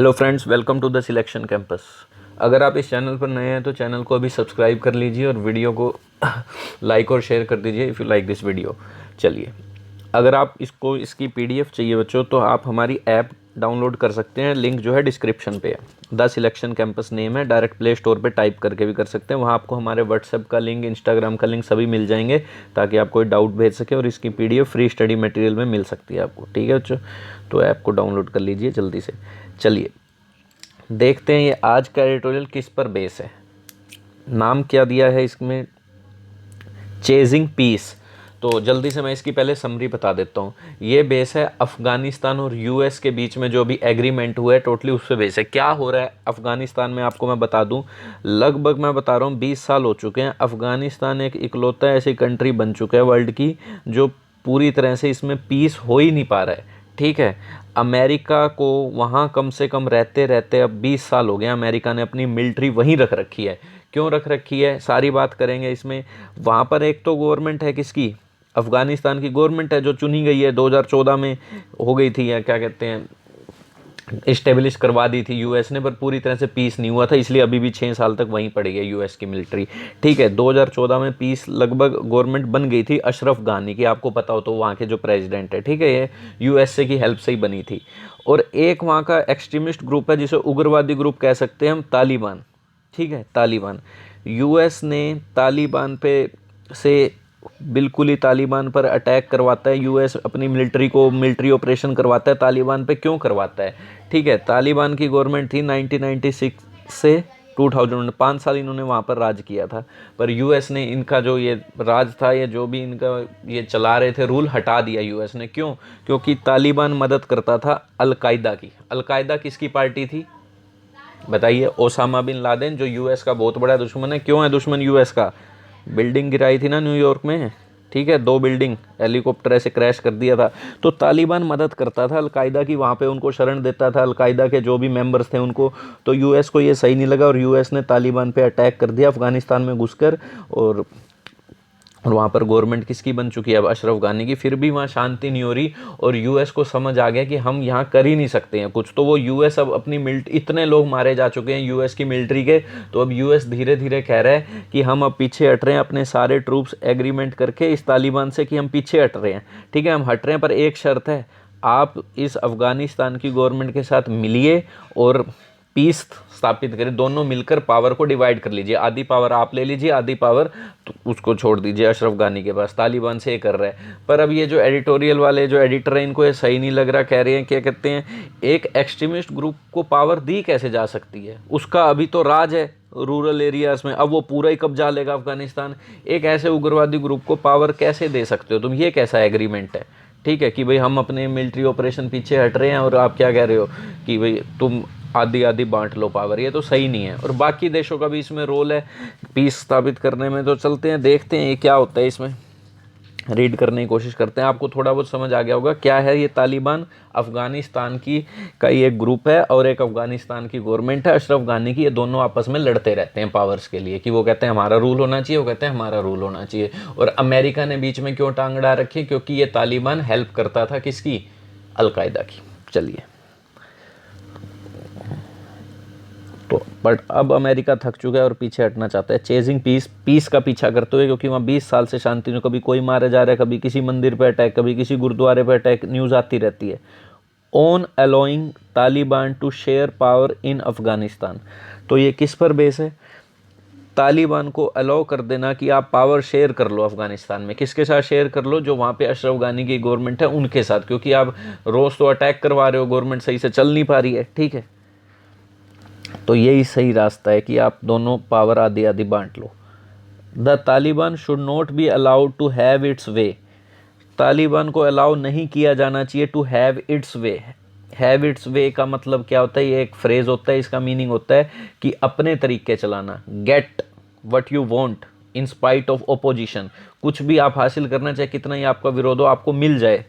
Hello friends, welcome to the selection campus. अगर आप इस चैनल पर नए हैं तो चैनल को अभी सब्सक्राइब कर लीजिए और वीडियो को लाइक और शेयर कर दीजिए if you like this video. चलिए, अगर आप इसकी पीडीएफ चाहिए बच्चों तो आप हमारी ऐप डाउनलोड कर सकते हैं। लिंक जो है डिस्क्रिप्शन पे है। द सिलेक्शन कैंपस नेम है। डायरेक्ट प्ले स्टोर पे टाइप करके भी कर सकते हैं। वहाँ आपको हमारे व्हाट्सएप का लिंक, इंस्टाग्राम का लिंक सभी मिल जाएंगे ताकि आप कोई डाउट भेज सके और इसकी पीडीएफ फ्री स्टडी मटेरियल में मिल सकती है आपको। ठीक है बच्चों, तो ऐप को डाउनलोड कर लीजिए जल्दी से। चलिए देखते हैं ये आज का एडिटोरियल किस पर बेस है। नाम क्या दिया है इसमें, चेजिंग पीस। तो जल्दी से मैं इसकी पहले समरी बता देता हूँ। ये बेस है अफ़गानिस्तान और यूएस के बीच में जो भी एग्रीमेंट हुआ है टोटली उस पर बेस है। क्या हो रहा है अफ़गानिस्तान में आपको मैं बता दूँ, लगभग मैं बता रहा हूँ 20 साल हो चुके हैं। अफ़गानिस्तान एक इकलौता ऐसी कंट्री बन चुका है वर्ल्ड की जो पूरी तरह से इसमें पीस हो ही नहीं पा रहा है। ठीक है, अमेरिका को वहाँ कम से कम रहते रहते अब 20 साल हो गए। अमेरिका ने अपनी मिलिट्री वहीं रख रखी है। क्यों रख रखी है, सारी बात करेंगे इसमें। वहाँ पर एक तो गवर्नमेंट है किसकी, अफ़गानिस्तान की गवर्नमेंट है जो चुनी गई है 2014 में हो गई थी, या क्या कहते हैं इस्टेब्लिश करवा दी थी यूएस ने, पर पूरी तरह से पीस नहीं हुआ था, इसलिए अभी भी 6 साल तक वहीं पड़ी है यूएस की मिलिट्री। ठीक है, 2014 में पीस लगभग गवर्नमेंट बन गई थी अशरफ गानी की, आपको पता हो तो वहाँ के जो प्रेसिडेंट है। ठीक है, ये यूएसए की हेल्प से ही बनी थी। और एक वहाँ का एक्सट्रीमिस्ट ग्रुप है जिसे उग्रवादी ग्रुप कह सकते हैं हम, तालिबान। ठीक है, तालिबान। यूएस ने तालिबान पे से बिल्कुल ही तालिबान पर अटैक करवाता है। यूएस अपनी मिलिट्री को मिलिट्री ऑपरेशन करवाता है तालिबान पे। क्यों करवाता है, ठीक है, तालिबान की गवर्नमेंट थी 1996 से 2000, 5 साल इन्होंने वहाँ पर राज किया था। पर यूएस ने इनका जो ये राज था, ये जो भी इनका ये चला रहे थे रूल, हटा दिया यूएस ने। क्यों, क्योंकि तालिबान मदद करता था अलकायदा की। अलकायदा किसकी पार्टी थी बताइए, ओसामा बिन लादेन, जो यूएस का बहुत बड़ा दुश्मन है। क्यों है दुश्मन यूएस का, बिल्डिंग गिराई थी ना न्यूयॉर्क में। ठीक है, 2 बिल्डिंग हेलीकॉप्टर ऐसे क्रैश कर दिया था। तो तालिबान मदद करता था अलकायदा की, वहाँ पे उनको शरण देता था अलकायदा के जो भी मेंबर्स थे उनको। तो यूएस को ये सही नहीं लगा और यूएस ने तालिबान पे अटैक कर दिया अफ़गानिस्तान में घुसकर। और वहाँ पर गवर्नमेंट किसकी बन चुकी है अब, अशरफ गानी की। फिर भी वहाँ शांति नहीं हो रही और यूएस को समझ आ गया कि हम यहाँ कर ही नहीं सकते हैं कुछ। तो वो यूएस अब अपनी मिलिट्री, इतने लोग मारे जा चुके हैं यूएस की मिलिट्री के, तो अब यूएस धीरे धीरे कह रहा है कि हम अब पीछे हट रहे हैं अपने सारे ट्रूप्स एग्रीमेंट करके इस तालिबान से कि हम पीछे हट रहे हैं। ठीक है, हम हट रहे हैं, पर एक शर्त है, आप इस अफ़गानिस्तान की गवर्नमेंट के साथ मिलिए और पीस स्थापित करें। दोनों मिलकर पावर को डिवाइड कर लीजिए, आधी पावर आप ले लीजिए, आधी पावर तो उसको छोड़ दीजिए अशरफ गानी के पास। तालिबान से ये कर रहा है। पर अब ये जो एडिटोरियल वाले जो एडिटर हैं इनको ये सही नहीं लग रहा। कह रहे हैं, क्या कहते हैं, एक एक्सट्रीमिस्ट ग्रुप को पावर दी कैसे जा सकती है, उसका अभी तो राज है रूरल एरियाज़ में, अब वो पूरा ही कब्जा लेगा अफगानिस्तान। एक ऐसे उग्रवादी ग्रुप को पावर कैसे दे सकते हो तुम, ये कैसा एग्रीमेंट है। ठीक है, कि भाई हम अपने मिलिट्री ऑपरेशन पीछे हट रहे हैं और आप क्या कह रहे हो कि भाई तुम आधी आधी बांट लो पावर, ये तो सही नहीं है। और बाकी देशों का भी इसमें रोल है पीस स्थापित करने में। तो चलते हैं देखते हैं ये क्या होता है, इसमें रीड करने की कोशिश करते हैं। आपको थोड़ा बहुत समझ आ गया होगा क्या है ये तालिबान। अफ़गानिस्तान की का ही एक ग्रुप है और एक अफ़गानिस्तान की गवर्नमेंट है अशरफ गानी की। ये दोनों आपस में लड़ते रहते हैं पावर्स के लिए, कि वो कहते हैं हमारा रूल होना चाहिए, वो कहते हैं हमारा रूल होना चाहिए। और अमेरिका ने बीच में क्यों टांग अड़ा रखी, क्योंकि ये तालिबान हेल्प करता था किसकी, अलकायदा की। चलिए, तो बट अब अमेरिका थक चुका है और पीछे हटना चाहता है। चेजिंग पीस, पीस का पीछा करते हुए, क्योंकि वहाँ 20 साल से शांति में, कभी कोई मारे जा रहा है, कभी किसी मंदिर पे अटैक, कभी किसी गुरुद्वारे पे अटैक, न्यूज़ आती रहती है। On allowing Taliban to share power in Afghanistan. तो ये किस पर बेस है, तालिबान को अलाउ कर देना कि आप पावर शेयर कर लो अफगानिस्तान में। किसके साथ शेयर कर लो, जो वहाँ पे अशरफ गानी की गवर्नमेंट है उनके साथ, क्योंकि आप रोज़ तो अटैक करवा रहे हो, गवर्नमेंट सही से चल नहीं पा रही है। ठीक है, तो यही सही रास्ता है कि आप दोनों पावर आधी आधी बांट लो। The Taliban should not be allowed to have its way. Taliban को अलाउ नहीं किया जाना चाहिए to have its way. Have its way का मतलब क्या होता है, ये एक फ्रेज होता है, इसका मीनिंग होता है कि अपने तरीके चलाना। Get what you want in spite of opposition. कुछ भी आप हासिल करना, चाहे कितना ही आपका विरोध हो, आपको मिल जाए।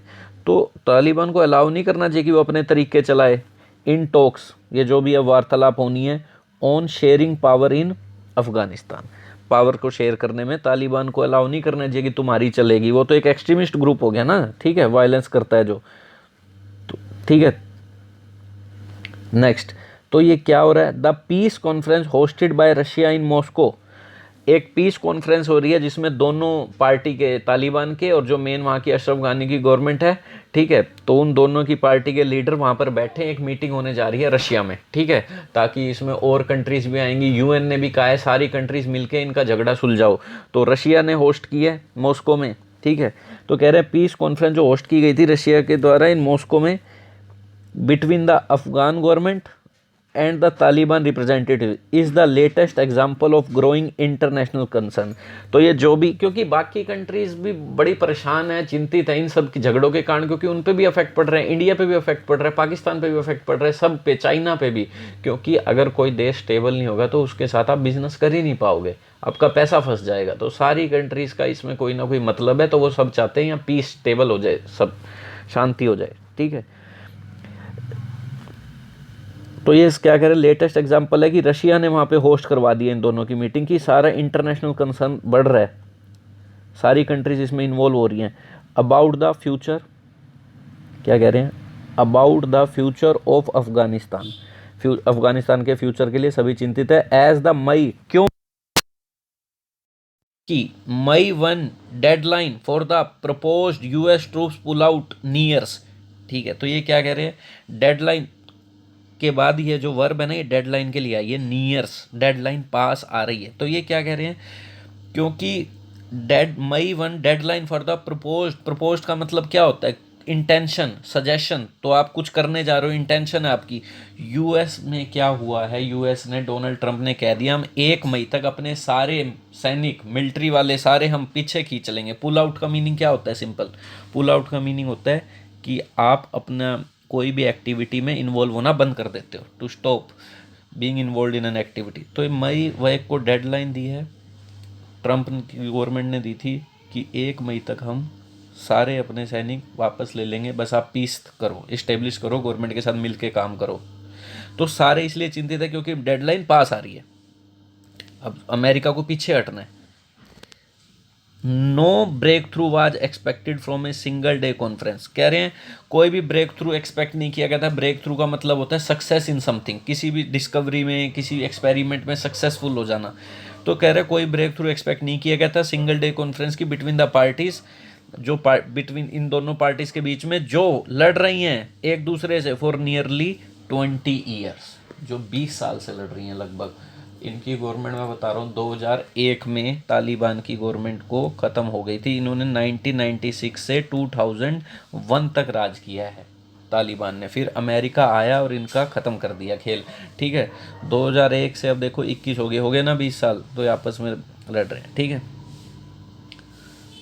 तो तालिबान को अलाउ नहीं करना चाहिए कि वो अपने तरीके चलाए। इन टॉक्स, ये जो भी अब वार्तालाप होनी है, on sharing power in Afghanistan, power को शेयर करने में तालिबान को अलाउ नहीं करना चाहिए कि तुम्हारी चलेगी। वो तो एक एक्सट्रीमिस्ट ग्रुप हो गया ना, ठीक है, वायलेंस करता है जो। तो ठीक है, नेक्स्ट, तो ये क्या हो रहा है, the piece conference hosted by Russia in Moscow. एक पीस कॉन्फ्रेंस हो रही है जिसमें दोनों पार्टी के, तालिबान के और जो मेन वहाँ की अशरफ गानी की गवर्नमेंट है, ठीक है, तो उन दोनों की पार्टी के लीडर वहाँ पर बैठे, एक मीटिंग होने जा रही है रशिया में, ठीक है, ताकि इसमें और कंट्रीज़ भी आएंगी। यूएन ने भी कहा है सारी कंट्रीज़ मिलके इनका झगड़ा सुलझाओ, तो रशिया ने होस्ट की है मॉस्को में, ठीक है। तो कह रहे हैं पीस कॉन्फ्रेंस जो होस्ट की गई थी रशिया के द्वारा इन मॉस्को में, between the Afghan government and the Taliban representative is the latest example of growing international concern। तो ये जो भी, क्योंकि बाकी कंट्रीज भी बड़ी परेशान है, चिंतित है इन सब की झगड़ों के कारण, क्योंकि उन पे भी अफेक्ट पड़ रहे हैं, इंडिया पे भी अफेक्ट पड़ रहा है, पाकिस्तान पे भी अफेक्ट पड़ रहा है, सब पे, चाइना पे भी, क्योंकि अगर कोई देश स्टेबल नहीं होगा तो उसके साथ आप बिजनेस कर ही नहीं पाओगे, आपका पैसा फंस जाएगा। तो सारी कंट्रीज का इसमें कोई ना कोई मतलब है, तो वो सब चाहते हैं यहाँ पीस स्टेबल हो जाए, सब शांति हो जाए, ठीक है। तो ये क्या कह रहे हैं, लेटेस्ट एग्जांपल है कि रशिया ने वहाँ पे होस्ट करवा दिया इन दोनों की मीटिंग की, सारा इंटरनेशनल कंसर्न बढ़ रहा है, सारी कंट्रीज इसमें इन्वॉल्व हो रही हैं। अबाउट द फ्यूचर, क्या कह रहे हैं, about the future of Afghanistan, Afghanistan के फ्यूचर के लिए सभी चिंतित है। एज द मई, क्यों कि May 1 deadline for the proposed US troops pull out nears, ठीक है। तो ये क्या कह रहे हैं, डेडलाइन के बाद ये जो वर्ब है ना, ये डेडलाइन के लिए आई है, नियर्स, डेडलाइन पास आ रही है। तो ये क्या कह रहे हैं, क्योंकि मई 1 डेडलाइन फॉर द प्रपोज्ड का मतलब क्या होता है, इंटेंशन, सजेशन, तो आप कुछ करने जा रहे हो, इंटेंशन है आपकी। यूएस में क्या हुआ है, यूएस ने, डोनाल्ड ट्रंप ने कह दिया हम 1 मई तक अपने सारे सैनिक, मिलिट्री वाले सारे हम पीछे खींच लेंगे। पुल आउट का मीनिंग क्या होता है, सिंपल, पुल आउट का मीनिंग होता है कि आप अपना कोई भी एक्टिविटी में इन्वॉल्व होना बंद कर देते हो, to stop being involve in an activity. तो मई 1 को डेडलाइन दी है, ट्रंप की गवर्नमेंट ने दी थी कि 1 मई तक हम सारे अपने सैनिक वापस ले लेंगे, बस आप पीस करो, इस्टेब्लिश करो, गवर्नमेंट के साथ मिलके काम करो। तो सारे इसलिए चिंतित है क्योंकि डेडलाइन पास आ रही है, अब अमेरिका को पीछे हटना है। No breakthrough was expected from a single day conference, कह रहे हैं कोई भी ब्रेक थ्रू एक्सपेक्ट नहीं किया गया था। ब्रेक थ्रू का मतलब होता है सक्सेस इन समथिंग, किसी भी डिस्कवरी में, किसी एक्सपेरिमेंट में सक्सेसफुल हो जाना। तो कह रहे कोई ब्रेक थ्रू एक्सपेक्ट नहीं किया गया था सिंगल डे कॉन्फ्रेंस की बिटवीन द पार्टीज, जो बिटवीन इन दोनों पार्टीज के बीच में जो लड़ रही हैं एक दूसरे से फॉर नियरली 20 ईयर्स, जो 20 साल से लड़ रही हैं लगभग। इनकी गवर्नमेंट मैं बता रहा हूँ 2001 में तालिबान की गवर्नमेंट को ख़त्म हो गई थी। इन्होंने 1996 से 2001 तक राज किया है तालिबान ने, फिर अमेरिका आया और इनका ख़त्म कर दिया खेल, ठीक है। 2001 से अब देखो 21 हो गए ना, 20 साल, तो ये आपस में लड़ रहे हैं, ठीक है।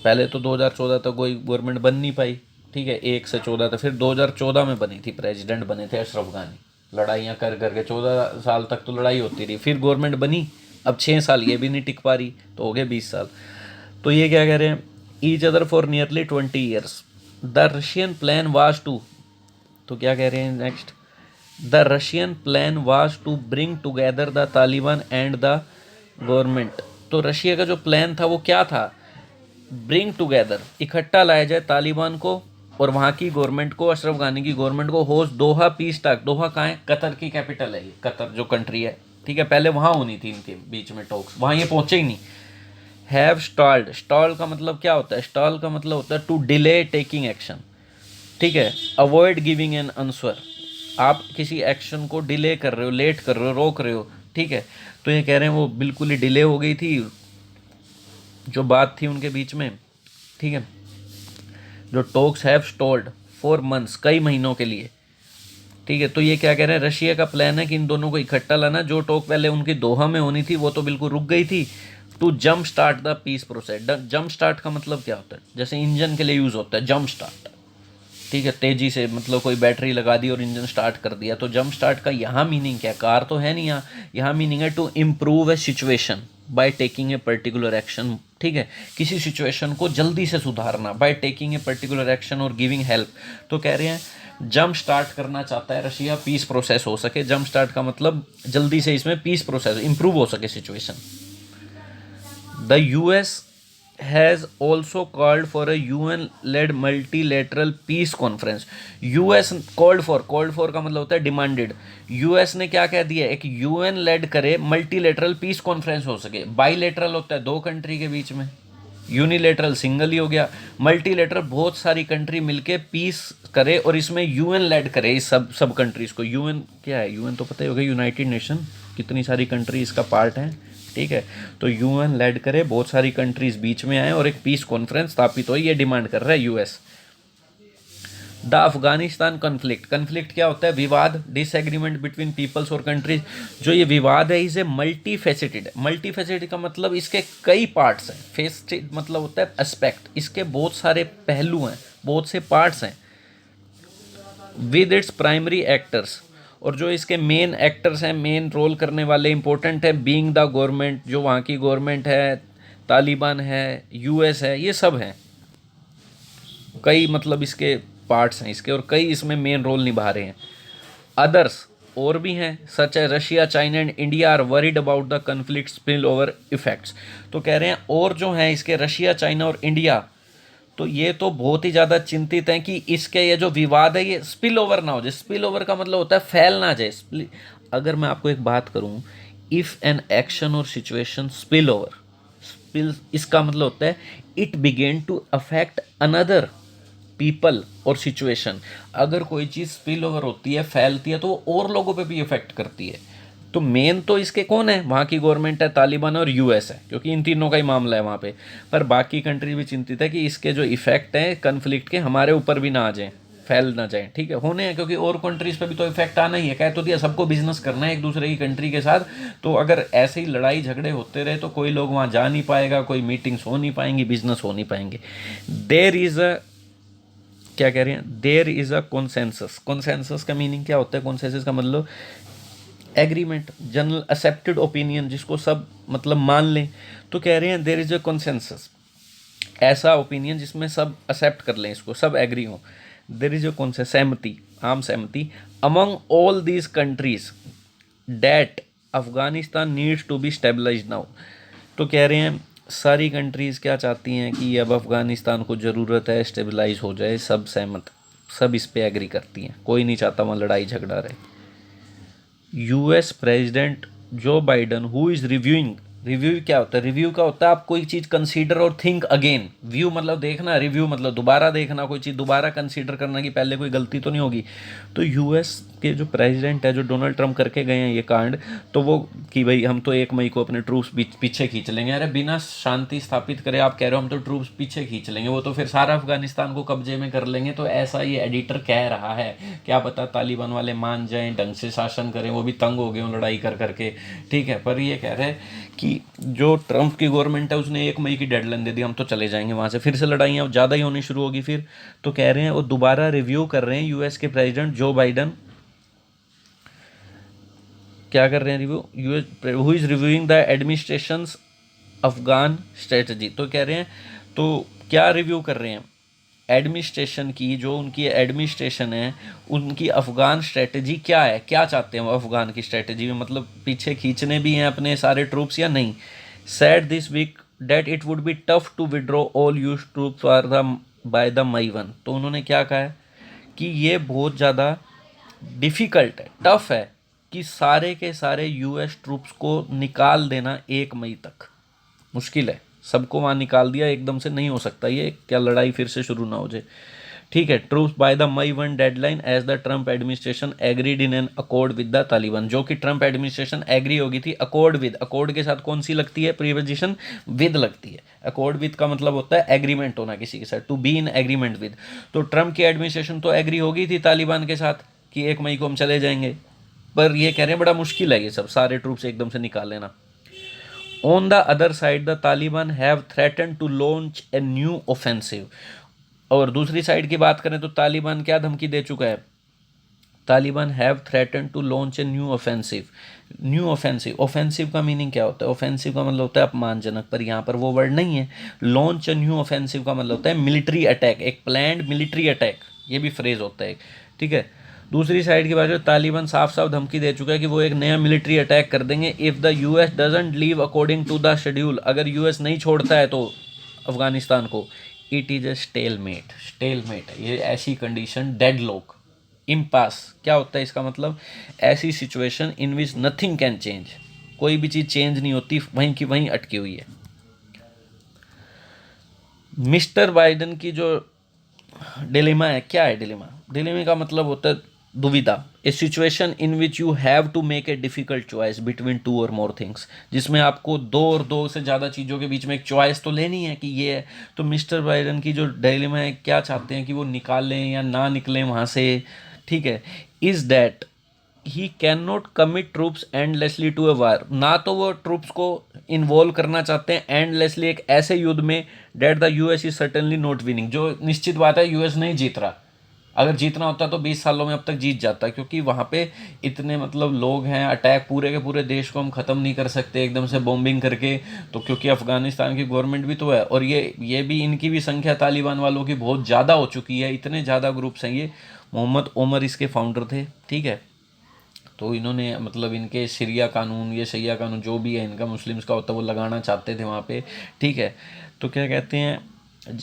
पहले तो 2014 तक कोई गवर्नमेंट बन नहीं पाई, ठीक है, 1 से 14 तक, फिर 2014 में बनी थी, प्रेसिडेंट बने थे अशरफ गानी, लड़ाइयाँ कर करके 14 साल तक तो लड़ाई होती रही, फिर गवर्नमेंट बनी, अब 6 साल ये भी नहीं टिक पा रही, तो हो गए 20 साल। तो ये क्या कह रहे हैं, each other for nearly 20 years, the Russian plan was to, तो क्या कह रहे हैं next, the Russian plan was to bring together the Taliban and the government. तो रशिया का जो प्लान था वो क्या था, ब्रिंग टुगेदर, इकट्ठा लाया जाए तालिबान को और वहाँ की गवर्नमेंट को, अशरफ गानी की गवर्नमेंट को, होस्ट दोहा पीस टॉक। दोहा कहाँ है, कतर की कैपिटल है ये, कतर जो कंट्री है, ठीक है, पहले वहाँ होनी थी इनके बीच में टॉक्स, वहाँ ये पहुँचे ही नहीं। हैव स्टॉल्ड, स्टॉल का मतलब क्या होता है, स्टॉल का मतलब होता है टू डिले टेकिंग एक्शन, ठीक है, अवॉइड गिविंग एन आंसर, आप किसी एक्शन को डिले कर रहे हो, लेट कर रहे हो, रोक रहे हो, ठीक है। तो ये कह रहे हैं वो बिल्कुल ही डिले हो गई थी जो बात थी उनके बीच में, ठीक है। जो talks have stalled for months, कई महीनों के लिए, ठीक है। तो ये क्या कह रहे हैं, रशिया का प्लान है कि इन दोनों को इकट्ठा लाना, जो टॉक पहले उनकी दोहा में होनी थी वो तो बिल्कुल रुक गई थी, to jump start the peace process. Jump start का मतलब क्या होता है, जैसे इंजन के लिए यूज़ होता है जंप स्टार्ट, ठीक है, तेज़ी से, मतलब कोई बैटरी लगा दी और इंजन स्टार्ट कर दिया। तो जंप स्टार्ट का यहाँ मीनिंग क्या, कार तो है नहीं, यहाँ मीनिंग है to improve a situation by taking a particular action, ठीक है, किसी सिचुएशन को जल्दी से सुधारना, by taking a particular action और गिविंग हेल्प। तो कह रहे हैं जंप स्टार्ट करना चाहता है रशिया, पीस प्रोसेस हो सके। जंप स्टार्ट का मतलब जल्दी से इसमें पीस प्रोसेस, इम्प्रूव हो सके situation. The US has also called for a UN led multilateral peace conference. US called for का मतलब होता है डिमांडेड। यूएस ने क्या कह दिया, एक यूएन लेड करे मल्टीलेटरल पीस कॉन्फ्रेंस हो सके। बाईलेटरल होता है दो कंट्री के बीच में, यूनिलेटरल सिंगल ही हो गया, मल्टीलेटरल बहुत सारी कंट्री मिलके पीस करे और इसमें यूएन लेड करे इस सब कंट्रीज को। यूएन क्या है, यूएन तो पता ही होगा, यूनाइटेड नेशन, कितनी सारी कंट्री इसका पार्ट है, ठीक है। तो यूएन लेड करे, बहुत सारी कंट्रीज बीच में आए और एक पीस कॉन्फ्रेंस स्थापित हो, ये डिमांड कर रहा है यूएस। द अफगानिस्तान कन्फ्लिक्ट क्या होता है, विवाद, डिसएग्रीमेंट बिटवीन पीपल्स और कंट्रीज। जो ये विवाद है इसे मल्टी फेसेटेड का मतलब इसके कई पार्ट्स हैं, फेसेटेड मतलब होता है एस्पेक्ट, इसके बहुत सारे पहलू हैं, बहुत से पार्ट्स हैं। विद इट्स प्राइमरी एक्टर्स, और जो इसके मेन एक्टर्स हैं, मेन रोल करने वाले इंपॉर्टेंट है, बीइंग द गवर्नमेंट, जो वहाँ की गवर्नमेंट है, तालिबान है, यूएस है, ये सब हैं। कई मतलब इसके पार्ट्स हैं इसके, और कई इसमें मेन रोल निभा रहे हैं। अदर्स और भी हैं, सच है Russia, China and India are worried about the conflict spill over effects. तो कह रहे हैं और जो हैं इसके रशिया, चाइना और इंडिया, तो ये तो बहुत ही ज़्यादा चिंतित हैं कि इसके ये जो विवाद है ये स्पिल ओवर ना हो जाए। स्पिल ओवर का मतलब होता है फैल ना जाए। अगर मैं आपको एक बात करूं, if an action or situation spill over, spill इसका मतलब होता है it began to affect another people or situation. अगर कोई चीज़ स्पिल ओवर होती है, फैलती है, तो वो और लोगों पे भी इफेक्ट करती है। तो मेन तो इसके कौन है, वहाँ की गवर्नमेंट है, तालिबान और यूएस है, क्योंकि इन तीनों का ही मामला है वहाँ पे। पर बाकी कंट्री भी चिंतित है कि इसके जो इफेक्ट हैं कन्फ्लिक्ट के हमारे ऊपर भी ना आ जाएं, फैल ना जाएं, ठीक है, होने हैं, क्योंकि और कंट्रीज़ पे भी तो इफेक्ट आना ही है। कह तो दिया सबको बिजनेस करना है एक दूसरे की कंट्री के साथ, तो अगर ऐसे ही लड़ाई झगड़े होते रहे तो कोई लोग वहाँ जा नहीं पाएगा, कोई मीटिंग्स हो नहीं पाएंगी, बिजनेस हो नहीं पाएंगे। देर इज़ अ, क्या कह रहे हैं, there is a consensus. Consensus का मीनिंग क्या होता है, कॉन्सेंसस का मतलब एग्रीमेंट, जनरल एक्सेप्टेड ओपिनियन, जिसको सब मतलब मान लें। तो कह रहे हैं देयर इज अ कंसेंसस, ऐसा ओपिनियन जिसमें सब एक्सेप्ट कर लें, इसको सब एग्री हो। देयर इज अ कॉन्सेंसस, सहमति, आम सहमति, among all these countries that Afghanistan needs to be stabilise now. तो कह रहे हैं सारी कंट्रीज़ क्या चाहती हैं कि अब अफ़गानिस्तान को ज़रूरत है स्टेबलाइज हो जाए, सब सहमत, सब इस पे एग्री करती हैं, कोई नहीं चाहता वहाँ लड़ाई झगड़ा रहे। यूएस प्रेसिडेंट जो Biden who is reviewing, review क्या होता है, रिव्यू का होता है आप कोई चीज़ कंसीडर और थिंक अगेन। व्यू मतलब देखना, रिव्यू मतलब दोबारा देखना, कोई चीज़ दोबारा कंसीडर करना कि पहले कोई गलती तो नहीं होगी। तो यूएस के जो प्रेसिडेंट है, जो डोनाल्ड ट्रंप करके गए हैं ये कांड, तो वो कि भाई हम तो 1 मई को अपने ट्रूप्स पीछे खींच लेंगे। अरे बिना शांति स्थापित करे आप कह रहे हो हम तो ट्रूप्स पीछे खींच लेंगे, वो तो फिर सारा अफगानिस्तान को कब्जे में कर लेंगे। तो ऐसा ये एडिटर कह रहा है, क्या पता तालिबान वाले मान जाएं, ढंग से शासन करें, वो भी तंग हो गए लड़ाई कर करके, ठीक है। पर ये कह रहे हैं कि जो ट्रंप की गवर्नमेंट है उसने 1 मई की डेडलाइन दे दी, हम तो चले जाएंगे वहाँ से, फिर से लड़ाइयाँ ज़्यादा ही होनी शुरू होगी फिर। तो कह रहे हैं वो दोबारा रिव्यू कर रहे हैं, यूएस के प्रेसिडेंट जो बाइडन क्या कर रहे हैं, review, US who is reviewing the administrations Afghan strategy. तो कह रहे हैं तो क्या रिव्यू कर रहे हैं, एडमिनिस्ट्रेशन की, जो उनकी एडमिनिस्ट्रेशन है उनकी अफ़गान स्ट्रेटजी क्या है, क्या चाहते हैं वो अफ़गान की स्ट्रेटजी में, मतलब पीछे खींचने भी हैं अपने सारे ट्रूप्स या नहीं। Said this week that it would be tough to withdraw all US troops for the by the May 1। तो उन्होंने क्या कहा है कि ये बहुत ज़्यादा डिफ़िकल्ट है, टफ है कि सारे के सारे यूएस ट्रूप्स को निकाल देना 1 मई तक, मुश्किल है। सबको वहाँ निकाल दिया एकदम से नहीं हो सकता ये, क्या लड़ाई फिर से शुरू ना हो जाए, ठीक है। Troops by the May 1 deadline as the Trump administration agreed in an accord with the Taliban. जो कि ट्रंप एडमिनिस्ट्रेशन एग्री होगी थी, अकॉर्ड विद, अकॉर्ड के साथ कौन सी लगती है प्रीपोजिशन, विद लगती है। अकॉर्ड विद का मतलब होता है एग्रीमेंट होना किसी के साथ, to be in agreement with. तो ट्रंप की एडमिनिस्ट्रेशन तो एग्री होगी थी तालिबान के साथ कि 1 मई को हम चले जाएंगे, पर ये कह रहे हैं बड़ा मुश्किल है ये सब सारे ट्रूप्स एकदम से निकाल लेना। On the other side, the Taliban have threatened to launch a new offensive। और दूसरी साइड की बात करें तो तालिबान क्या धमकी दे चुका है, Taliban have threaten to launch a new offensive. New offensive, offensive का मीनिंग क्या होता है, ऑफेंसिव का मतलब होता है अपमानजनक, पर यहाँ पर वो वर्ड नहीं है। लॉन्च ए न्यू ऑफेंसिव का मतलब होता है मिलिट्री अटैक, एक प्लान्ड मिलिट्री अटैक, ये भी फ्रेज होता है, ठीक है। दूसरी साइड की बात है, तालिबान साफ साफ धमकी दे चुका है कि वो एक नया मिलिट्री अटैक कर देंगे if the US doesn't leave according to the schedule. अगर यूएस नहीं छोड़ता है तो अफ़गानिस्तान को, it is a stalemate. Stalemate ये ऐसी कंडीशन, डेडलॉक, इम्पास क्या होता है इसका मतलब, ऐसी situation in which nothing can change, कोई भी चीज़ चेंज नहीं होती, वहीं की वहीं अटकी हुई है। मिस्टर बाइडेन की जो डिलेमा है, क्या है डिलेमा? डिलेमा का मतलब होता है दुविधा, a situation in which you have to make a difficult choice between two और मोर थिंग्स, जिसमें आपको दो और दो से ज़्यादा चीज़ों के बीच में एक चॉइस तो लेनी है कि ये है। तो मिस्टर बाइडेन की जो डिलेमा है, क्या चाहते हैं कि वो निकालें या ना निकलें वहाँ से, ठीक है, is that he can not commit troops endlessly to a war, ना तो वो ट्रूप्स को इन्वॉल्व करना चाहते हैं एंडलेसली एक ऐसे युद्ध में that the US is certainly not winning, जो निश्चित बात है यूएस नहीं जीत रहा। अगर जीतना होता तो 20 सालों में अब तक जीत जाता, क्योंकि वहाँ पे इतने मतलब लोग हैं, अटैक पूरे के पूरे देश को हम ख़त्म नहीं कर सकते एकदम से बॉम्बिंग करके। तो क्योंकि अफ़गानिस्तान की गवर्नमेंट भी तो है, और ये भी इनकी भी संख्या तालिबान वालों की बहुत ज़्यादा हो चुकी है, इतने ज़्यादा ग्रुप्स हैं ये। मोहम्मद ओमर इसके फाउंडर थे, ठीक है। तो इन्होंने मतलब इनके शरिया कानून, ये शरिया कानून जो भी है इनका, मुस्लिम्स का होता है, वो लगाना चाहते थे वहाँ पे, ठीक है। तो क्या कहते हैं,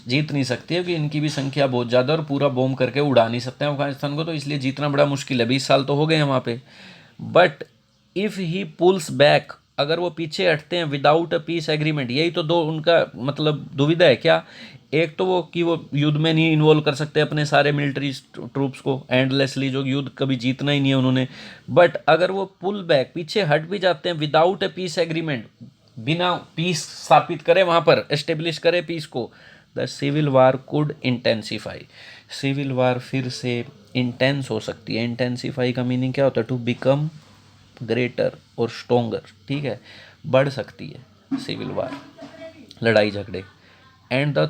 जीत नहीं सकती है, कि इनकी भी संख्या बहुत ज़्यादा, और पूरा बॉम्ब करके उड़ा नहीं सकते हैं अफगानिस्तान को, तो इसलिए जीतना बड़ा मुश्किल है। 20 साल तो हो गए हैं वहाँ पे। But if he pools back, अगर वो पीछे हटते हैं विदाउट अ पीस एग्रीमेंट, यही तो दो उनका मतलब दुविधा है क्या, एक तो वो कि वो युद्ध में नहीं इन्वॉल्व कर सकते अपने सारे मिलिट्री ट्रूप्स को एंडलेसली, जो युद्ध कभी जीतना ही नहीं है उन्होंने। बट अगर वो पुल बैक, पीछे हट भी जाते हैं विदाउट ए पीस एग्रीमेंट, बिना पीस स्थापित करे वहाँ पर, एस्टेब्लिश करे पीस को, the civil war could intensify, civil war फिर से इंटेंस हो सकती है। इंटेंसीफाई का मीनिंग क्या होता है, टू बिकम ग्रेटर और स्ट्रोंगर, ठीक है, बढ़ सकती है सिविल वार, लड़ाई झगड़े। And the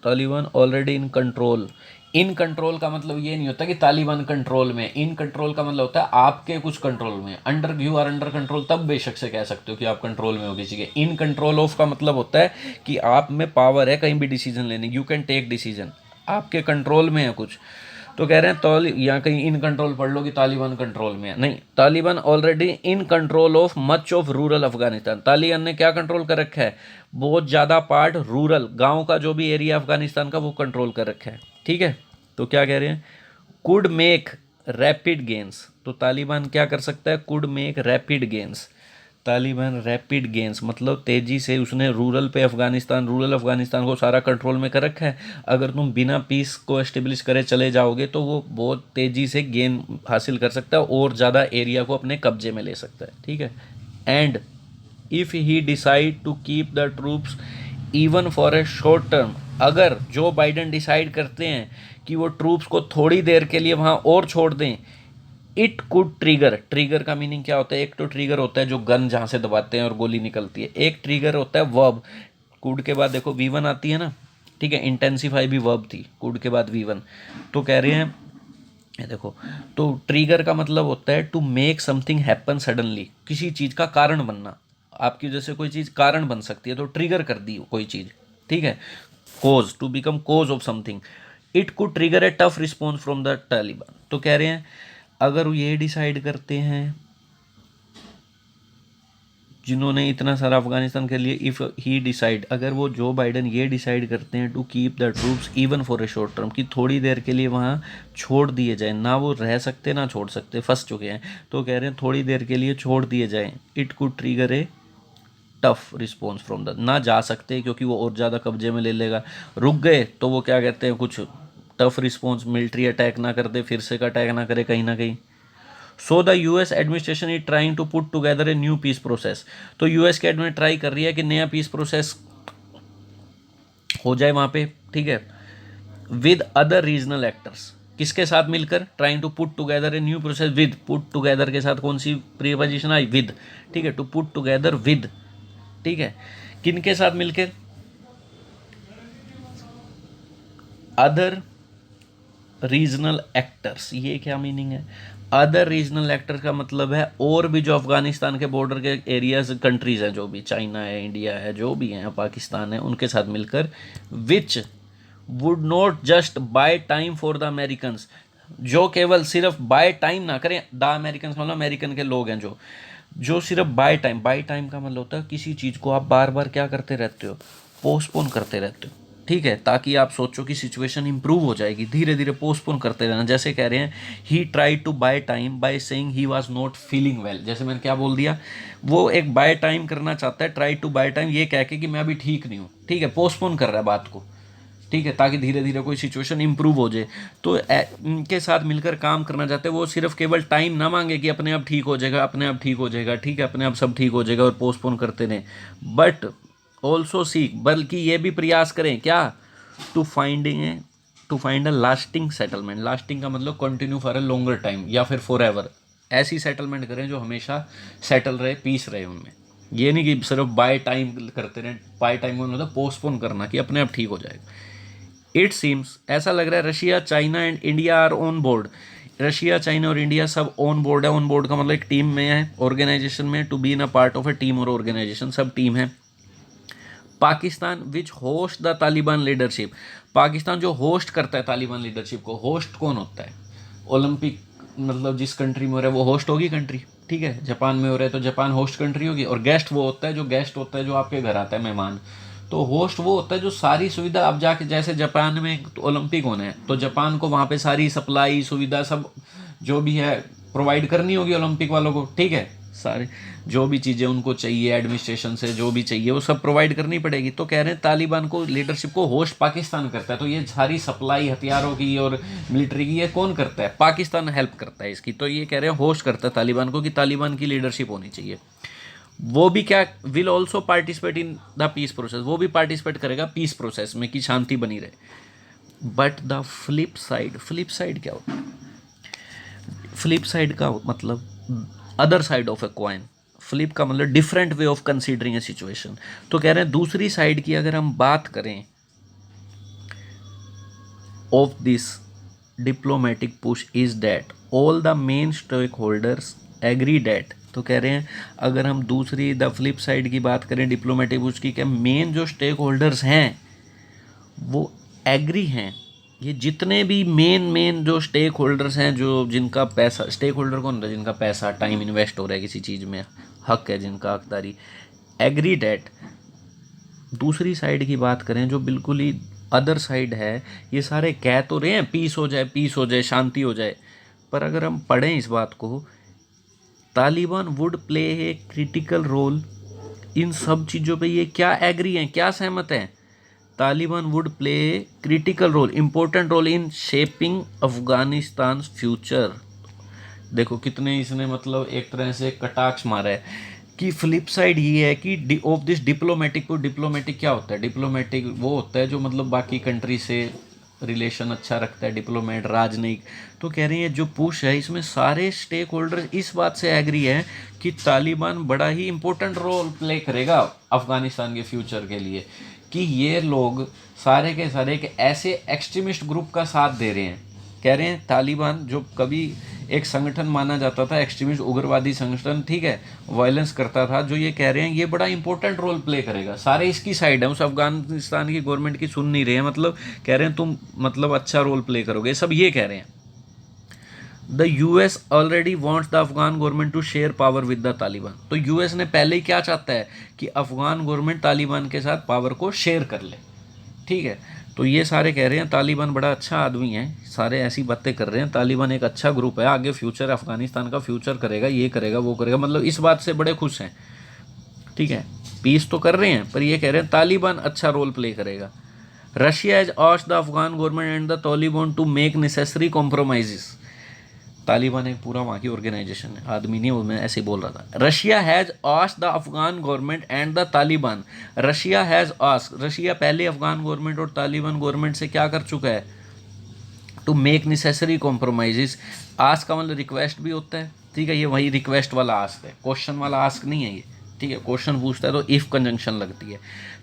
Taliban already in control, in control का मतलब ये नहीं होता कि तालिबान कंट्रोल में, इन कंट्रोल का मतलब होता है आपके कुछ कंट्रोल में, under, you are under control, तब बेशक से कह सकते हो कि आप कंट्रोल में हो किसी के। इन कंट्रोल ऑफ का मतलब होता है कि आप में पावर है कहीं भी डिसीजन लेने, यू कैन टेक डिसीजन, आपके कंट्रोल में है कुछ। तो कह रहे हैं तो यहाँ कहीं इन कंट्रोल पढ़ लो कि तालिबान कंट्रोल में है, नहीं, Taliban already in control of much of rural Afghanistan, Taliban ने क्या कंट्रोल कर रखा है, बहुत ज़्यादा पार्ट रूरल, गांव का जो भी एरिया अफगानिस्तान का, वो कंट्रोल कर रखा है, ठीक है। तो क्या कह रहे हैं, कुड मेक रैपिड गेंस, तो तालिबान क्या कर सकता है, could make rapid gains, Taliban rapid gains मतलब तेज़ी से, उसने रूरल अफगानिस्तान को सारा कंट्रोल में कर रखा है। अगर तुम बिना पीस को एस्टेब्लिश करे चले जाओगे तो वो बहुत तेज़ी से गेन हासिल कर सकता है और ज़्यादा एरिया को अपने कब्जे में ले सकता है, ठीक है। And if he decide to keep the troops even for a short term, अगर जो बाइडन डिसाइड करते हैं कि वो ट्रूप्स को थोड़ी देर के लिए वहाँ और छोड़ दें, इट कुड ट्रिगर, ट्रिगर का मीनिंग क्या होता है, एक तो ट्रिगर होता है जो गन जहाँ से दबाते हैं और गोली निकलती है, एक ट्रिगर होता है वर्ब, कुड के बाद देखो V1 आती है ना, ठीक है, इंटेंसिफाई भी वर्ब थी, कुड के बाद V1। तो कह रहे हैं ये देखो, तो ट्रिगर का मतलब होता है to make something happen suddenly, किसी चीज़ का कारण बनना, आपकी वजह से कोई चीज़ कारण बन सकती है, तो ट्रिगर कर दी कोई चीज़, ठीक है, cause, to become cause of something. It could trigger a tough response from the Taliban. तो कह रहे हैं अगर वो ये डिसाइड करते हैं, जिन्होंने इतना सारा अफगानिस्तान के लिए, इफ़ ही डिसाइड, अगर वो जो बाइडन ये डिसाइड करते हैं to keep the troops even for a short term, कि थोड़ी देर के लिए वहाँ छोड़ दिए जाएं, ना वो रह सकते ना छोड़ सकते, फंस चुके हैं, तो कह रहे हैं थोड़ी देर के लिए छोड़ दिए जाएं, it could trigger a tough response from the, ना जा सकते क्योंकि वो और ज़्यादा कब्जे में ले लेगा, रुक गए तो वो क्या कहते हैं, कुछ टफ रिस्पॉन्स, मिलिट्री अटैक ना कर दे, फिर से का अटैक ना करे कहीं ना कहीं। So the US administration is trying to put together a new peace process, तो यूएस के एडमिन ट्राई कर रही है कि नया पीस प्रोसेस हो जाए वहाँ पे, ठीक है, विद अदर रीजनल एक्टर्स, किसके साथ मिलकर, trying to put together a new process with, put together के साथ कौन सी प्रीपोजिशन आई, विद, ठीक है, टू पुट टुगेदर विद, ठीक है, किन के साथ मिलकर, अदर रीजनल एक्टर्स, ये क्या मीनिंग है, अदर रीजनल एक्टर का मतलब है और भी जो अफगानिस्तान के बॉर्डर के एरियाज, कंट्रीज हैं, जो भी चाइना है, इंडिया है, जो भी हैं, पाकिस्तान है, उनके साथ मिलकर, which would not just by time for the Americans, जो केवल सिर्फ बाय टाइम ना करें, द अमेरिकन्स मतलब अमेरिकन के लोग हैं, जो सिर्फ बाय टाइम का मतलब होता है किसी चीज़ को आप बार बार क्या करते रहते हो, पोस्टपोन करते रहते हो, ठीक है, ताकि आप सोचो कि सिचुएशन इंप्रूव हो जाएगी, धीरे धीरे पोस्टपोन करते रहना। जैसे कह रहे हैं he try to buy time by saying he was not feeling well, जैसे मैंने क्या बोल दिया, वो एक बाय टाइम करना चाहता है, ट्राई टू बाय टाइम ये कह के कि मैं अभी ठीक नहीं हूँ, ठीक है, पोस्टपोन कर रहा है बात को, ठीक है, ताकि धीरे धीरे कोई सिचुएशन इंप्रूव हो जाए। तो इनके साथ मिलकर काम करना चाहते हैं, वो सिर्फ केवल टाइम ना मांगे कि अपने आप ठीक हो जाएगा, अपने आप ठीक हो जाएगा, ठीक है, अपने आप सब ठीक हो जाएगा और पोस्टपोन करते रहें, बट ऑल्सो सीख, बल्कि ये भी प्रयास करें क्या, to find a lasting settlement. Lasting का मतलब continue for a longer time या फिर फॉर एवर, ऐसी सेटलमेंट करें जो हमेशा सेटल रहे, पीस रहे उनमें। ये नहीं कि सिर्फ बाय टाइम करते रहें, बाय टाइम का मतलब पोस्टपोन करना कि अपने आप ठीक हो जाएगा। इट सीम्स, ऐसा लग रहा है Russia, China and India are on board. Russia, China और इंडिया सब ऑन बोर्ड है। ऑन बोर्ड का मतलब एक टीम में है, ऑर्गेनाइजेशन में, to be in a part of a team और ऑर्गेनाइजेशन, सब टीम है। Pakistan which host the Taliban leadership, Pakistan जो होस्ट करता है तालिबान लीडरशिप को। होस्ट कौन होता है, ओलंपिक, मतलब जिस कंट्री में हो रहा है वो होस्ट होगी कंट्री, ठीक है, जापान में हो रहा है तो जापान होस्ट कंट्री होगी, और गेस्ट वो होता है, जो गेस्ट होता है जो आपके घर आता है, मेहमान। तो होस्ट वो होता है जो सारी सुविधा, अब जाके जैसे जापान में तो ओलंपिक होना है तो जापान को वहाँ पे सारी सप्लाई सुविधा सब जो भी है प्रोवाइड करनी होगी ओलंपिक वालों को, ठीक है, सारे जो भी चीज़ें उनको चाहिए एडमिनिस्ट्रेशन से, जो भी चाहिए वो सब प्रोवाइड करनी पड़ेगी। तो कह रहे हैं तालिबान को लीडरशिप को होस्ट पाकिस्तान करता है, तो ये सारी सप्लाई हथियारों की और मिलिट्री की ये कौन करता है, पाकिस्तान हेल्प करता है इसकी। तो ये कह रहे हैं होस्ट करता है तालिबान को, कि तालिबान की लीडरशिप होनी चाहिए। वो भी क्या, will also participate in the peace process, वो भी पार्टिसिपेट करेगा पीस प्रोसेस में कि शांति बनी रहे। बट द फ्लिप साइड क्या होता है, फ्लिप साइड का मतलब other side of a coin. Flip का मतलब different way of considering A situation. तो कह रहे हैं दूसरी साइड की अगर हम बात करें of this diplomatic push is that all the main stakeholders agree that. तो कह रहे हैं अगर हम दूसरी द फ्लिप साइड की बात करें डिप्लोमेटिक पुश की, क्या मेन जो स्टेक होल्डर्स हैं वो एग्री हैं। ये जितने भी मेन जो स्टेक होल्डर्स हैं, जो जिनका पैसा, स्टेक होल्डर कौन होता है, जिनका पैसा टाइम इन्वेस्ट हो रहा है किसी चीज़ में, हक है जिनका, हकदारी, एग्री डेट। दूसरी साइड की बात करें जो बिल्कुल ही अदर साइड है, ये सारे कह तो रहे हैं पीस हो जाए, शांति हो जाए, पर अगर हम पढ़ें इस बात को, Taliban would play a critical role इन सब चीज़ों पे ये क्या एग्री हैं, क्या सहमत हैं, Taliban would play critical role, important role in shaping Afghanistan future. देखो कितने इसने मतलब एक तरह से कटाक्ष मारा है कि फ्लिप साइड ये है कि ऑफ दिस डिप्लोमेटिक को, डिप्लोमेटिक क्या होता है, डिप्लोमेटिक वो होता है जो मतलब बाकी कंट्री से रिलेशन अच्छा रखता है, डिप्लोमेट, राजनयिक। तो कह रही है जो पुश है इसमें सारे स्टेक होल्डर इस बात से एग्री है कि तालिबान बड़ा ही इंपॉर्टेंट रोल प्ले करेगा अफगानिस्तान के फ्यूचर के लिए, कि ये लोग सारे के सारे एक ऐसे एक्सट्रीमिस्ट ग्रुप का साथ दे रहे हैं। कह रहे हैं तालिबान जो कभी एक संगठन माना जाता था, एक्सट्रीमिस्ट उग्रवादी संगठन, ठीक है, वायलेंस करता था, जो ये कह रहे हैं ये बड़ा इंपॉर्टेंट रोल प्ले करेगा। सारे इसकी साइड है, उस अफगानिस्तान की गवर्नमेंट की सुन नहीं रहे हैं, मतलब कह रहे हैं तुम मतलब अच्छा रोल प्ले करोगे, सब ये कह रहे हैं। The US already wants the Afghan government to share power with the Taliban. तो यूएस ने पहले ही क्या चाहता है कि अफगान गवर्नमेंट तालिबान के साथ पावर को शेयर कर ले, ठीक है। तो ये सारे कह रहे हैं तालिबान बड़ा अच्छा आदमी है, सारे ऐसी बातें कर रहे हैं, तालिबान एक अच्छा ग्रुप है, आगे फ्यूचर अफगानिस्तान का फ्यूचर करेगा, ये करेगा वो करेगा, मतलब इस बात से बड़े खुश हैं, ठीक है। पीस तो कर रहे हैं पर ये कह रहे हैं तालिबान अच्छा रोल प्ले करेगा। Russia has asked the Afghan government and the Taliban to make necessary compromises. Taliban एक पूरा वहाँ की ऑर्गेनाइजेशन है, आदमी नहीं, वो मैं ऐसे ही बोल रहा था। Russia has asked the Afghan government and the Taliban. Russia has asked, Russia पहले अफगान गवर्नमेंट और तालिबान गवर्नमेंट से क्या कर चुका है, to make necessary compromises. Ask का मतलब रिक्वेस्ट भी होता है, ठीक है, ये वही रिक्वेस्ट वाला आस्क है, क्वेश्चन वाला आस्क नहीं है ये, ठीक है। क्वेश्चन पूछता है तो इफ़ कंजंक्शन लगती है।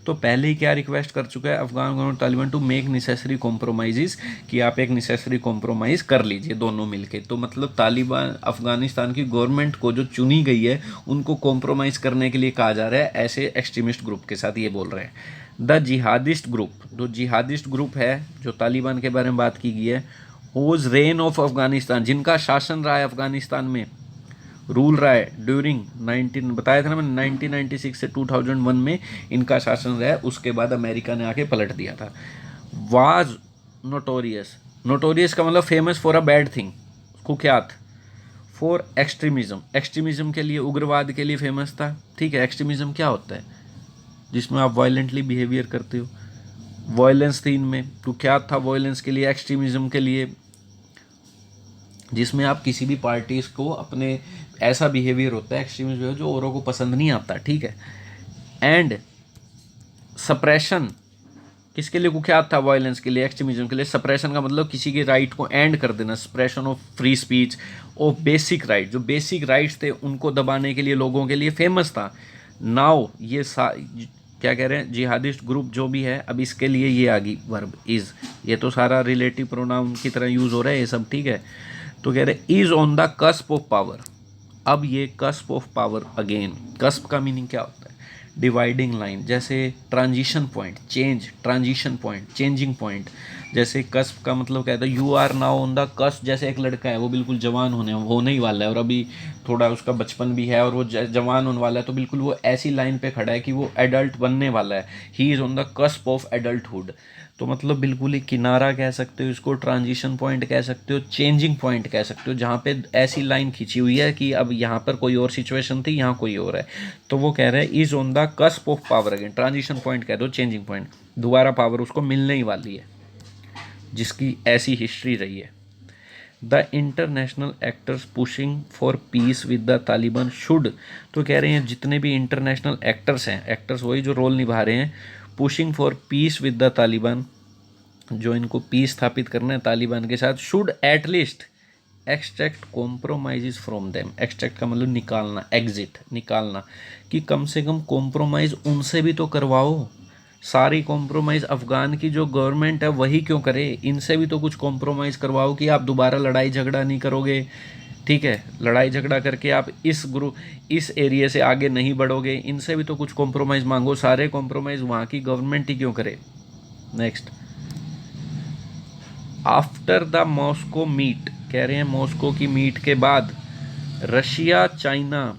तो पहले ही क्या रिक्वेस्ट कर चुका है Afghan government Taliban to make necessary compromise, कि आप एक नेसेसरी कॉम्प्रोमाइज़ कर लीजिए दोनों मिलके। तो मतलब तालिबान अफगानिस्तान की गवर्नमेंट को जो चुनी गई है उनको कॉम्प्रोमाइज़ करने के लिए कहा जा रहा है ऐसे एक्सट्रीमिस्ट ग्रुप के साथ, ये बोल रहे हैं। द जिहादिस्ट ग्रुप, जो जिहादिस्ट ग्रुप है जो तालिबान के बारे में बात की गई है, होज रेन ऑफ अफगानिस्तान, जिनका शासन रहा है अफगानिस्तान में, रूल रहा है ड्यूरिंग 19 बताया था ना मैंने 1996 से 2001 में इनका शासन रहा है, उसके बाद अमेरिका ने आके पलट दिया था। वाज नोटोरियस, नोटोरियस का मतलब famous for a bad thing, कुख्यात। फॉर एक्सट्रीमिज्म, एक्सट्रीमिज्म के लिए, उग्रवाद के लिए फेमस था। ठीक है, एक्सट्रीमिज्म क्या होता है? जिसमें आप वायलेंटली बिहेवियर करते हो, वायलेंस थी इनमें, कुख्यात था वायलेंस के लिए, एक्सट्रीमिज्म के लिए, जिसमें आप किसी भी पार्टीज को अपने ऐसा बिहेवियर होता है एक्सट्रीमिज्म जो औरों को पसंद नहीं आता। ठीक है, एंड सप्रेशन किसके लिए कुख्यात था? वायलेंस के लिए, एक्सट्रीमिज्म के लिए। सप्रेशन का मतलब किसी के राइट को एंड कर देना, सप्रेशन ऑफ फ्री स्पीच और बेसिक राइट, जो बेसिक राइट्स थे उनको दबाने के लिए लोगों के लिए फेमस था। नाउ ये क्या कह रहे हैं, जिहादिस्ट ग्रुप जो भी है, अब इसके लिए ये आ गई वर्ब इज, ये तो सारा रिलेटिव प्रोनाउन की तरह यूज हो रहा है ये सब। ठीक है, तो कह रहे is on the cusp of power. अब ये cusp of power, again cusp का मीनिंग क्या होता है? डिवाइडिंग लाइन, जैसे transition point, change, transition point, changing point. जैसे कस्प का मतलब कहता है you are now on the cusp, जैसे एक लड़का है वो बिल्कुल जवान होने ही वाला है और अभी थोड़ा उसका बचपन भी है और वो जवान होने वाला है, तो बिल्कुल वो ऐसी लाइन पे खड़ा है कि वो एडल्ट बनने वाला है। He is on the cusp of adulthood, तो मतलब बिल्कुल ही किनारा कह सकते हो इसको, ट्रांजिशन पॉइंट कह सकते हो, चेंजिंग पॉइंट कह सकते हो, जहाँ पे ऐसी लाइन खींची हुई है कि अब यहाँ पर कोई और सिचुएशन थी, यहाँ कोई और है। तो वो कह रहे हैं is on the cusp of power, again transition point कह दो, चेंजिंग पॉइंट, दोबारा पावर उसको मिलने ही वाली है, जिसकी ऐसी हिस्ट्री रही है। The international actors pushing for peace with the Taliban should, तो कह रहे हैं जितने भी इंटरनेशनल एक्टर्स हैं, एक्टर्स वही जो रोल निभा रहे हैं, pushing for peace with the Taliban, जो इनको पीस स्थापित करना है तालिबान के साथ, should at least extract compromise from them. Extract का मतलब निकालना, एग्जिट निकालना, कि कम से कम कॉम्प्रोमाइज़ उनसे भी तो करवाओ। सारी कॉम्प्रोमाइज़ अफ़गान की जो गवर्नमेंट है वही क्यों करे, इनसे भी तो कुछ कॉम्प्रोमाइज़ करवाओ कि आप दोबारा लड़ाई झगड़ा नहीं करोगे। ठीक है, लड़ाई झगड़ा करके आप इस एरिया से आगे नहीं बढ़ोगे, इनसे भी तो कुछ कॉम्प्रोमाइज़ मांगो। सारे कॉम्प्रोमाइज़ वहाँ की गवर्नमेंट ही क्यों करे। Next, after the Moscow meet, कह रहे हैं मॉस्को की मीट के बाद रशिया चाइना,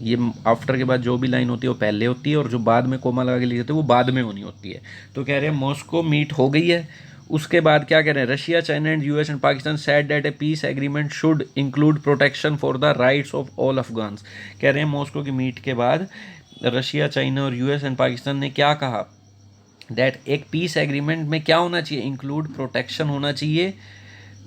ये आफ्टर के बाद जो भी लाइन होती है वो पहले होती है और जो बाद में कोमा लगा के लिखते हैं वो बाद में होनी होती है। तो कह रहे हैं मॉस्को मीट हो गई है, उसके बाद क्या कह रहे हैं, Russia China and US and Pakistan said that A peace agreement should include protection for the rights of all Afghans. कह रहे हैं मॉस्को की मीट के बाद रशिया चाइना और यूएस एंड पाकिस्तान ने क्या कहा, दैट एक पीस एग्रीमेंट में क्या होना चाहिए, इंक्लूड प्रोटेक्शन होना चाहिए।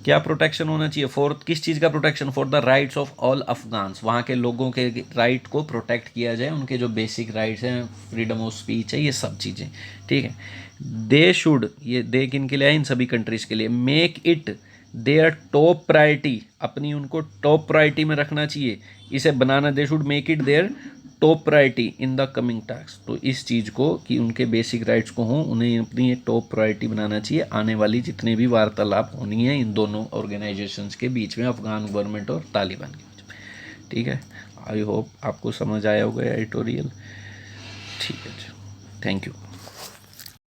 क्या प्रोटेक्शन होना चाहिए? फॉर किस चीज़ का protection? For the rights of all Afghans, वहाँ के लोगों के राइट को प्रोटेक्ट किया जाए, उनके जो बेसिक राइट्स हैं, फ्रीडम ऑफ स्पीच है, ये सब चीज़ें। ठीक है, दे शुड, ये दे किन के लिए है? इन सभी कंट्रीज़ के लिए। Make it their top priority, अपनी उनको टॉप प्रायोरिटी में रखना चाहिए, इसे बनाना। They should make it their top priority in the coming task, तो इस चीज़ को कि उनके बेसिक राइट्स को हों, उन्हें अपनी टॉप प्रायोरिटी बनाना चाहिए आने वाली जितने भी वार्तालाप होनी है इन दोनों ऑर्गेनाइजेशंस के बीच में, अफगान गवर्नमेंट और तालिबान के बीच में। ठीक है, आई होप आपको समझ आया होगा एडिटोरियल। ठीक है, थैंक यू।